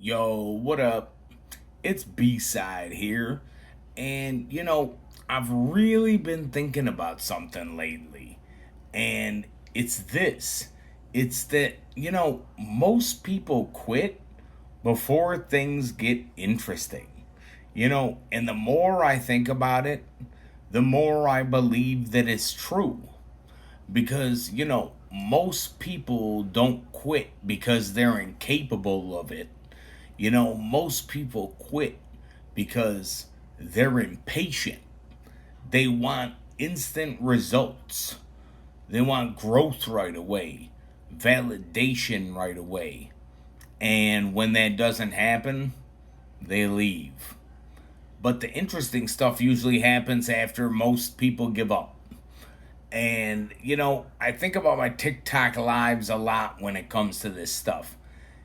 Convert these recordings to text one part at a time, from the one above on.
Yo, what up? It's B-Side here. And, I've really been thinking about something lately. And it's this it's that, most people quit before things get interesting. And the more I think about it, the more I believe that it's true. Because, most people don't quit because they're incapable of it. Most people quit because they're impatient. They want instant results. They want growth right away, validation right away. And when that doesn't happen, they leave. But the interesting stuff usually happens after most people give up. And, I think about my TikTok lives a lot when it comes to this stuff.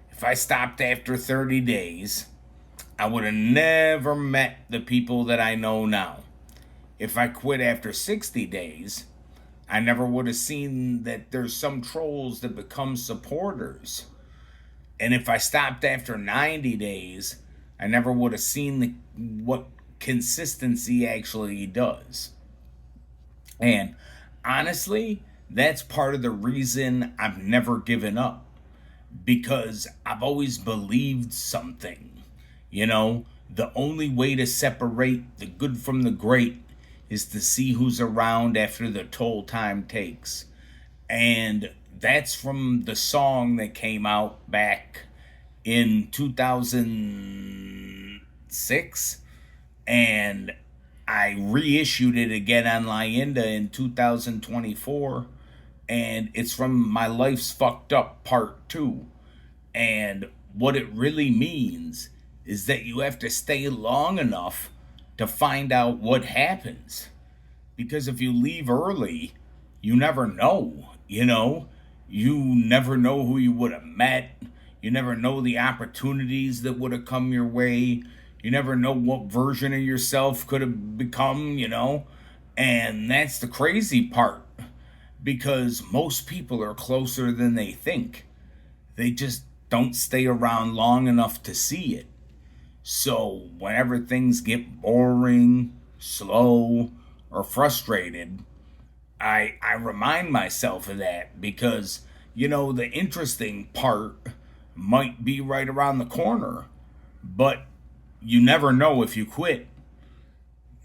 If I stopped after 30 days, I would have never met the people that I know now. If I quit after 60 days, I never would have seen that there's some trolls that become supporters. And if I stopped after 90 days, I never would have seen what consistency actually does. And honestly, that's part of the reason I've never given up because I've always believed something. The only way to separate the good from the great is to see who's around after the toll time takes. And that's from the song that came out back in 2006. And I reissued it again on Lyinda in 2024. And it's from My Life's Fucked Up Part 2. And what it really means is that you have to stay long enough to find out what happens. Because if you leave early, you never know. You never know who you would have met. You never know the opportunities that would have come your way. You never know what version of yourself could have become. And that's the crazy part because most people are closer than they think. They just don't stay around long enough to see it. So, whenever things get boring, slow, or frustrated, I remind myself of that because, the interesting part might be right around the corner, but you never know if you quit.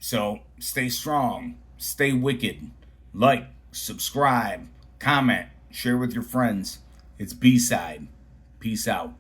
So, stay strong, stay wicked, like, subscribe, comment, share with your friends. It's B-Side. Peace out.